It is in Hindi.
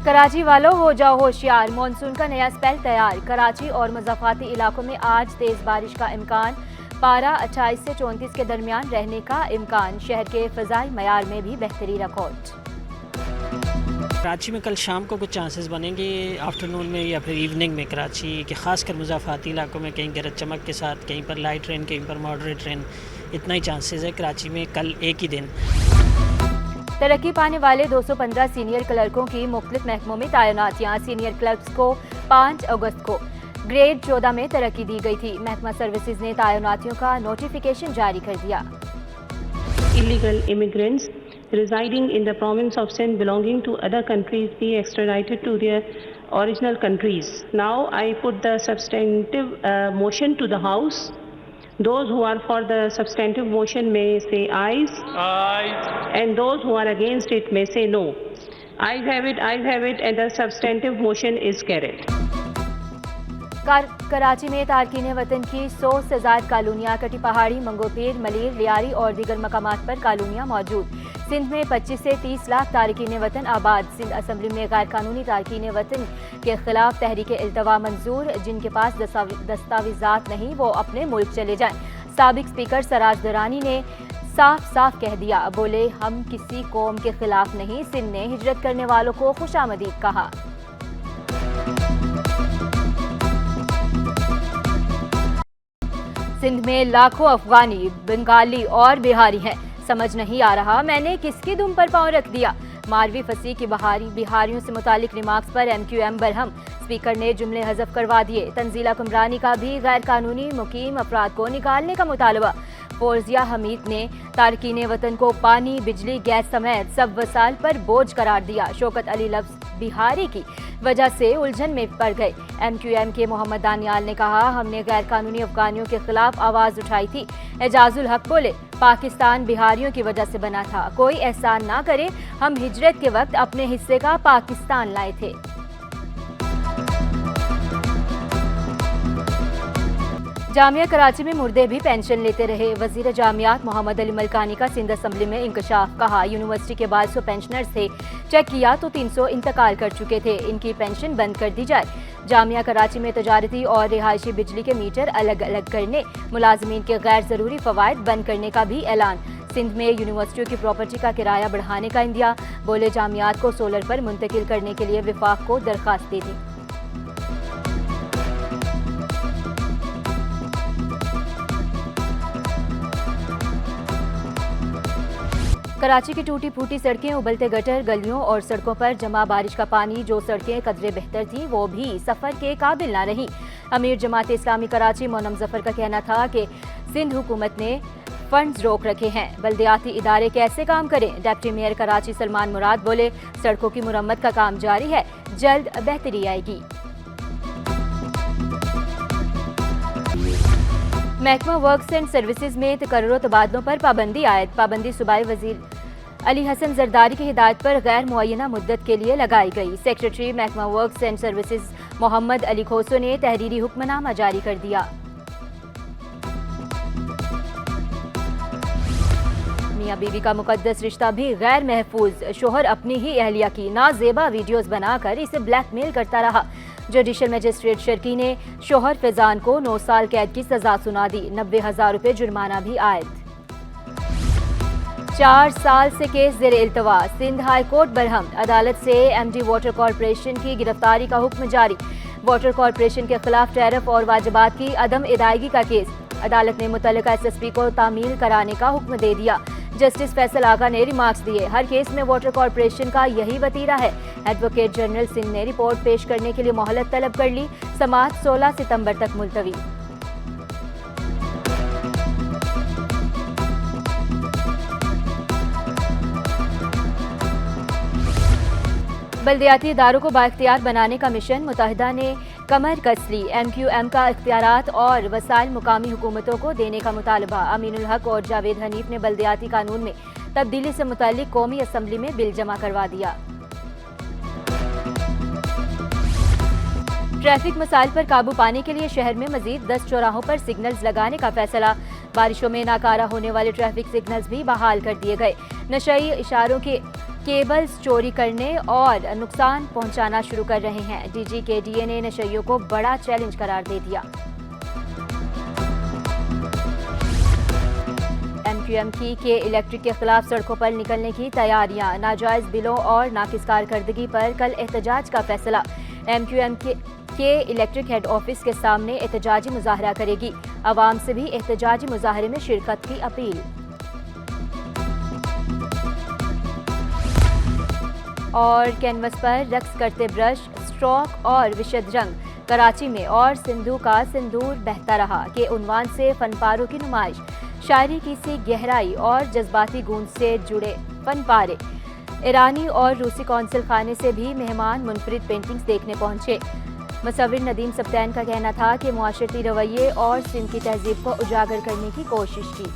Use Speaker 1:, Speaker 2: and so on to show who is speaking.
Speaker 1: कराची वालों हो जाओ होशियार, मानसून का नया स्पेल तैयार। कराची और मुज़ाफ़ाती इलाकों में आज तेज़ बारिश का इम्कान। पारा 28 से 34 के दरमियान रहने का इम्कान। शहर के फ़ज़ाई मयार में भी बेहतरी रिकॉर्ड।
Speaker 2: कराची में कल शाम को कुछ चांसेस बनेंगे आफ्टरनून में या फिर इवनिंग में। कराची के खासकर मुज़ाफ़ाती इलाकों में कहीं गरज चमक के साथ, कहीं पर लाइट रेन, कहीं पर मॉडरेट रेन, इतना ही चांसेस है कराची में कल एक ही दिन।
Speaker 1: तरक्की पाने वाले 215 सीनियर क्लर्कों की मुख्तलिफ महकमों में तैनातियाँ। सीनियर क्लर्क्स को 5 अगस्त को ग्रेड 14 में तरक्की दी गई थी। महकमा सर्विसेज ने तैनातियों का नोटिफिकेशन जारी कर दिया।
Speaker 3: Illegal immigrants residing in the province of Sindh belonging to other countries be extradited to their original countries. Now I put the substantive motion to the House. Those who are for the substantive motion may say ayes.
Speaker 4: Ayes.
Speaker 3: And those who are against it may say no. Ayes have it, and the substantive motion is carried.
Speaker 1: Karachi में तारकीन वतन की 100 से ज़ायद कॉलोनियाँ, कटी पहाड़ी, मंगोपीर, मलीर, लियारी और दीगर मकामात पर कॉलोनियाँ मौजूद। सिंध में 25 से 30 लाख तारकीन वतन आबाद। सिंध असम्बली में गैर कानूनी तारकीन वतन के खिलाफ तहरीक इल्तवा मंजूर। जिनके पास दस्तावेजात नहीं वो अपने मुल्क चले जाएं। साबिक स्पीकर सराज दुरानी ने साफ साफ कह दिया, बोले हम किसी कौम के खिलाफ नहीं। सिंध ने हिजरत करने वालों को खुशामदीद कहा। सिंध में लाखों अफगानी, बंगाली और बिहारी हैं। समझ नहीं आ रहा मैंने किसकी दुम पर पांव रख दिया। मारवी फसी की बिहारियों से मुतालिक रिमार्क्स पर MQM बरहम। स्पीकर ने जुमले हज़फ करवा दिए। तंजीला कुमरानी का भी गैर कानूनी मुकीम अफराद को निकालने का मुतालबा। फौजिया हमीद ने तारकीन वतन को पानी, बिजली, गैस समेत सब वसाइल पर बोझ करार दिया। शौकत अली लफ्ज बिहारी की वजह से उलझन में पड़ गए। MQM के मोहम्मद दानियाल ने कहा, हमने गैर कानूनी अफगानियों के खिलाफ आवाज़ उठाई थी। एजाजुल हक बोले, पाकिस्तान बिहारियों की वजह से बना था, कोई एहसान ना करे, हम हिजरत के वक्त अपने हिस्से का पाकिस्तान लाए थे। जामिया कराची में मुर्दे भी पेंशन लेते रहे। वजीर जामियात मोहम्मद अली मलकानी का सिंध असम्बली में इंकशाफ। कहा, यूनिवर्सिटी के 1200 पेंशनर्स थे, चेक किया तो 300 इंतकाल कर चुके थे, इनकी पेंशन बंद कर दी जाए। जामिया कराची में तजारती और रिहायशी बिजली के मीटर अलग अलग करने, मुलाजमीन के गैर जरूरी फवायद बंद करने का भी ऐलान। सिंध में यूनिवर्सिटियों की प्रॉपर्टी का किराया बढ़ाने का इंदिया। बोले जामियात को सोलर पर मुंतकिल करने के लिए विफाक को दरखास्त दे दी। कराची की टूटी फूटी सड़कें, उबलते गटर, गलियों और सड़कों पर जमा बारिश का पानी। जो सड़कें कदरे बेहतर थी वो भी सफ़र के काबिल ना रही। अमीर जमात इस्लामी कराची मोनम जफर का कहना था कि सिंध हुकूमत ने फंड्स रोक रखे हैं, बल्दियाती इदारे कैसे काम करें। डिप्टी मेयर कराची सलमान मुराद बोले, सड़कों की मुरम्मत का काम जारी है, जल्द बेहतरी आएगी। महकमा वर्क्स एंड सर्विसेज में तकर्रुर तबादलों पर पाबंदी आयद। पाबंदी सूबाई वजीर अली हसन जरदारी की हिदायत पर गैर मुअय्यना मुद्दत के लिए लगाई गई। सेक्रेटरी महकमा works and services Mohammad Ali Khoso ने तहरीरी हुक्मनामा जारी कर दिया। मियां बीवी का मुकद्दस रिश्ता भी गैर महफूज। शोहर अपनी ही अहलिया की नाजेबा वीडियोस बनाकर इसे ब्लैकमेल करता रहा। जुडिशल मजिस्ट्रेट शर्की ने शोहर फैजान को 9 साल कैद की सजा सुना दी। 90,000 रुपए जुर्माना भी आयद। 4 साल से केस ज़ेर इल्तवा। Sindh high court Barham. अदालत से MD वाटर कॉरपोरेशन की गिरफ्तारी का हुक्म जारी। वाटर कॉरपोरेशन के खिलाफ टैरिफ और वाजिबात की अदम अदायगी का केस। अदालत ने मुतल्लिका SSP को तामील कराने का हुक्म दे दिया। जस्टिस फैसल आगा ने रिमार्क्स दिए, हर केस में वाटर कॉरपोरेशन का यही वतीरा है। एडवोकेट जनरल सिंध ने रिपोर्ट पेश करने के लिए मोहलत तलब कर ली। समाअत 16 सितंबर तक मुलतवी। बल्दियाती इदारों को बाइख्तियार बनाने का मिशन। मुत्तहिदा ने कमर कस ली। MQM का इख्तियारात और वसाइल मुकामी हुकूमतों को देने का मुतालबा। अमीनुल हक और जावेद हनीफ ने बल्दियाती कानून में तब्दीली से मुतालिक कौमी असम्बली में बिल जमा करवा दिया। ट्रैफिक मसाइल पर काबू पाने के लिए शहर में मजीद 10 चौराहों पर सिग्नल्स लगाने का फैसला। बारिशों में नाकारा होने वाले ट्रैफिक सिग्नल्स भी बहाल कर दिए गए। नशई इशारों के केबल्स चोरी करने और नुकसान पहुंचाना शुरू कर रहे हैं। DGKDA ने नशइयों को बड़ा चैलेंज करार दे दिया। MQM के इलेक्ट्रिक के खिलाफ सड़कों पर निकलने की तैयारियां। नाजायज बिलों और नाकिस कारकर्दगी पर कल एहतजाज का फैसला। MQM के इलेक्ट्रिक हेड ऑफिस के सामने एहतजाजी मुजाहरा करेगी। आवाम से भी एहतजाजी मुजाहरे में शिरकत की अपील। और कैनवस पर रक्स करते ब्रश, स्ट्रोक और विशद रंग, कराची में और सिंधु का सिंदूर बहता रहा के उन्वान से फनपारों की नुमाइश। शायरी की सी गहराई और जज्बाती गूंज से जुड़े फनपारे। ईरानी और रूसी कौंसल खाने से भी मेहमान मुनफरिद पेंटिंग्स देखने पहुंचे। मुसव्विर नदीम सब्तैन का कहना था कि मुआशरती रवैये और सिंध की तहजीब को उजागर करने की कोशिश की।